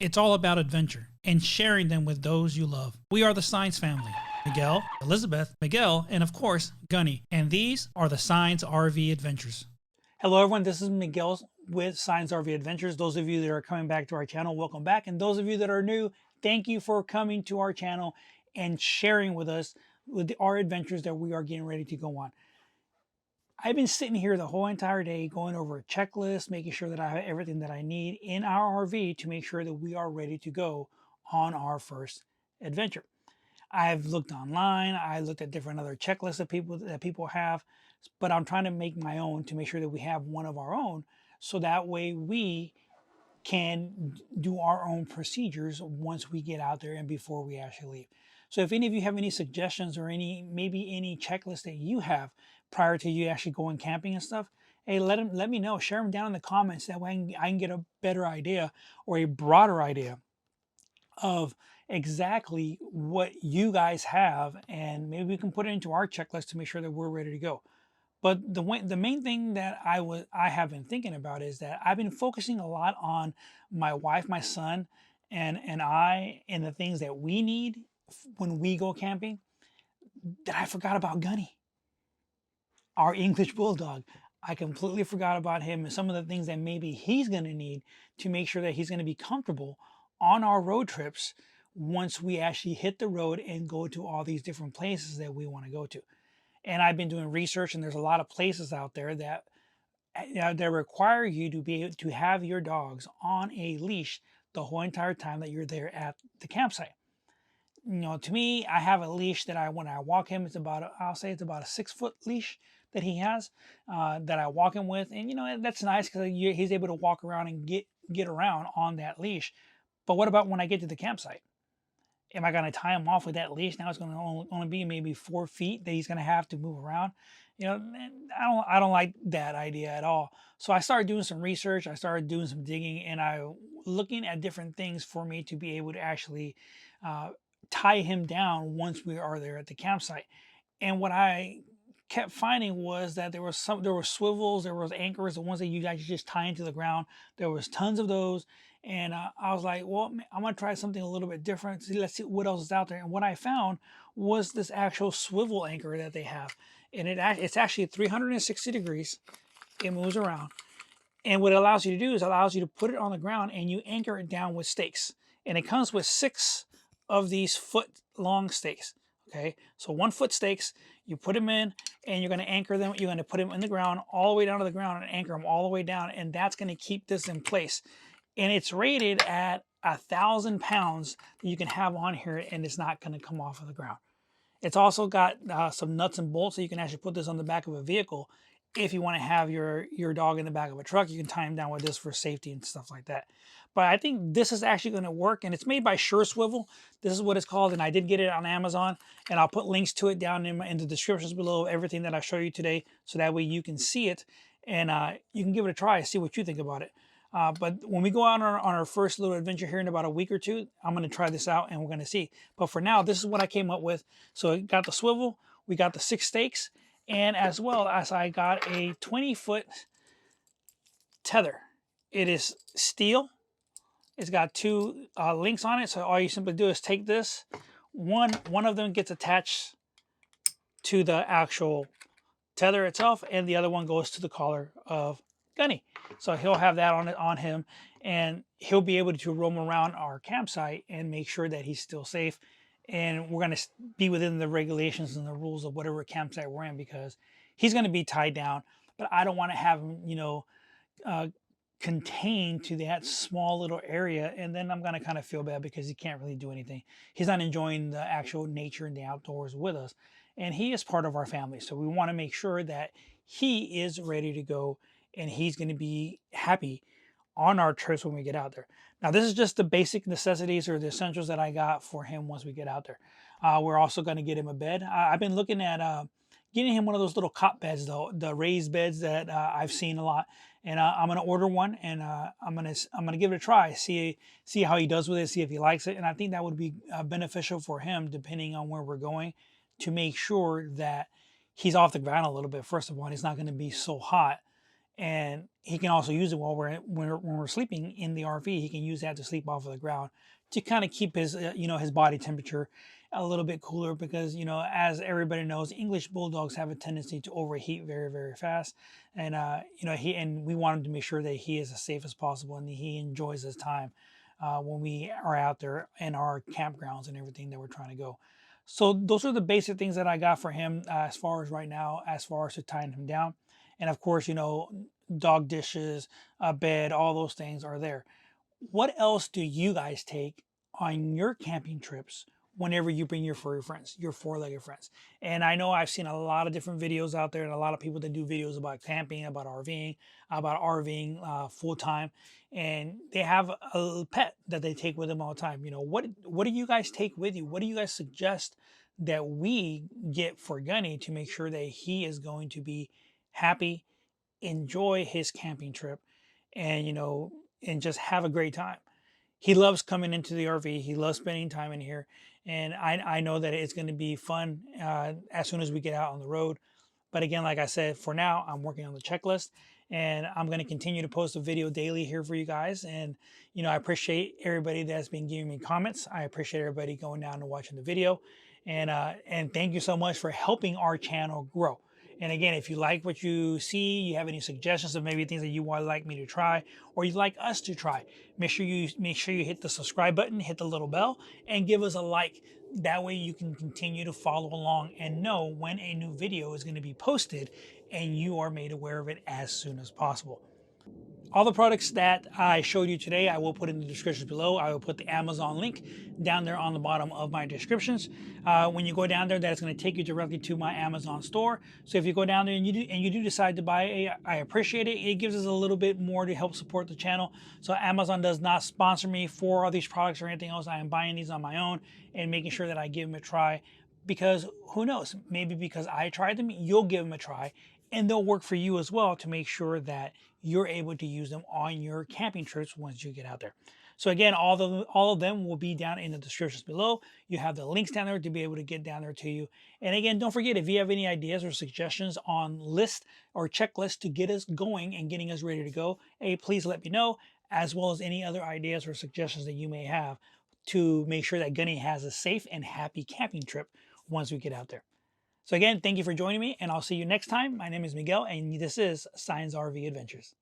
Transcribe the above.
It's all about adventure and sharing them with those you love. We are the Signs family. Miguel, Elizabeth, Miguel, and of course, Gunny. And these are the Signs RV Adventures. Hello everyone, this is Miguel with Signs RV Adventures. Those of you that are coming back to our channel, welcome back. And those of you that are new, thank you for coming to our channel and sharing with us with our adventures that we are getting ready to go on. I've been sitting here the whole entire day going over a checklist, making sure that I have everything that I need in our RV to make sure that we are ready to go on our first adventure. I've looked online, I looked at different other checklists that people have, but I'm trying to make my own to make sure that we have one of our own, so that way we can do our own procedures once we get out there and before we actually leave. So if any of you have any suggestions or maybe any checklist that you have prior to you actually going camping and stuff, hey, let me know. Share them down in the comments. That way I can get a better idea or a broader idea of exactly what you guys have, and maybe we can put it into our checklist to make sure that we're ready to go. But the main thing that I have been thinking about is that I've been focusing a lot on my wife, my son, and I, and the things that we need when we go camping, that I forgot about Gunny, our English bulldog. I completely forgot about him and some of the things that maybe he's going to need to make sure that he's going to be comfortable on our road trips once we actually hit the road and go to all these different places that we want to go to. And I've been doing research, and there's a lot of places out there that that require you to be able to have your dogs on a leash the whole entire time that you're there at the campsite. You know, to me, I have a leash that when I walk him, I'll say it's about a 6-foot leash that he has, that I walk him with. And, you know, that's nice because he's able to walk around and get around on that leash. But what about when I get to the campsite? Am I going to tie him off with that leash? Now it's going to only be maybe 4 feet that he's going to have to move around. You know, I don't like that idea at all. So I started doing some research. I started doing some digging, and I looking at different things for me to be able to actually tie him down once we are there at the campsite. And what I kept finding was that there were swivels, there was anchors, the ones that you guys just tie into the ground. There was tons of those. And I was like, well, I'm going to try something a little bit different. Let's see what else is out there. And what I found was this actual swivel anchor that they have. And it's actually 360 degrees. It moves around. And what it allows you to do is allows you to put it on the ground and you anchor it down with stakes. And it comes with 6 of these foot-long stakes. Okay, so 1-foot stakes, you put them in and you're going to anchor them. You're going to put them in the ground all the way down to the ground and anchor them all the way down. And that's going to keep this in place. And it's rated at 1,000 pounds that you can have on here, and it's not going to come off of the ground. It's also got some nuts and bolts, so you can actually put this on the back of a vehicle. If you want to have your dog in the back of a truck, you can tie him down with this for safety and stuff like that. But I think this is actually going to work, and it's made by Sure Swivel. This is what it's called, and I did get it on Amazon, and I'll put links to it down in the descriptions below, everything that I show you today, so that way you can see it, and you can give it a try, see what you think about it. But when we go out on our first little adventure here in about a week or two, I'm going to try this out and we're going to see. But for now, this is what I came up with. So I got the swivel, we got the 6 stakes, and as well as I got a 20-foot tether. It is steel. It's got 2 links on it. So all you simply do is take this. One of them gets attached to the actual tether itself, and the other one goes to the collar of Gunny. So he'll have that on him, and he'll be able to roam around our campsite and make sure that he's still safe. And we're going to be within the regulations and the rules of whatever campsite we're in, because he's going to be tied down. But I don't want to have him, you know, contained to that small little area, and then I'm going to kind of feel bad because he can't really do anything. He's not enjoying the actual nature and the outdoors with us, and he is part of our family. So we want to make sure that he is ready to go and he's going to be happy on our trips when we get out there. Now, this is just the basic necessities or the essentials that I got for him once we get out there. We're also going to get him a bed. I've been looking at getting him one of those little cot beds, though, the raised beds that I've seen a lot. And I'm going to order one, and I'm going to give it a try, see how he does with it, see if he likes it. And I think that would be beneficial for him, depending on where we're going, to make sure that he's off the ground a little bit. First of all, it's not going to be so hot, and he can also use it while when we're sleeping in the RV. He can use that to sleep off of the ground to kind of keep his his body temperature a little bit cooler, because as everybody knows, English bulldogs have a tendency to overheat very, very fast. And we want him to make sure that he is as safe as possible and he enjoys his time when we are out there in our campgrounds and everything that we're trying to go. So those are the basic things that I got for him as far as right now, as far as to tying him down. And of course, dog dishes, a bed, all those things are there. What else do you guys take on your camping trips whenever you bring your furry friends, your four-legged friends? And I know I've seen a lot of different videos out there and a lot of people that do videos about camping, about RVing full time, and they have a pet that they take with them all the time. What do you guys take with you? What do you guys suggest that we get for Gunny to make sure that he is going to be happy, enjoy his camping trip, and and just have a great time? He loves coming into the RV. He loves spending time in here, and I know that it's going to be fun as soon as we get out on the road. But again, like I said, for now, I'm working on the checklist, and I'm going to continue to post a video daily here for you guys. And I appreciate everybody that's been giving me comments. I appreciate everybody going down and watching the video, and thank you so much for helping our channel grow. And again, if you like what you see, you have any suggestions of maybe things that you would like me to try or you'd like us to try, make sure you hit the subscribe button, hit the little bell, and give us a like. That way you can continue to follow along and know when a new video is going to be posted, and you are made aware of it as soon as possible. All the products that I showed you today, I will put in the description below. I will put the Amazon link down there on the bottom of my descriptions. When you go down there, that's going to take you directly to my Amazon store. So if you go down there and you do decide to buy I appreciate it. It gives us a little bit more to help support the channel. So Amazon does not sponsor me for all these products or anything else. I am buying these on my own and making sure that I give them a try, because who knows, maybe because I tried them, you'll give them a try and they'll work for you as well, to make sure that you're able to use them on your camping trips once you get out there. So again, all of them will be down in the descriptions below. You have the links down there to be able to get down there to you. And again, don't forget, if you have any ideas or suggestions on list or checklist to get us going and getting us ready to go, hey, please let me know, as well as any other ideas or suggestions that you may have to make sure that Gunny has a safe and happy camping trip once we get out there. So again, thank you for joining me, and I'll see you next time. My name is Miguel, and this is Science RV Adventures.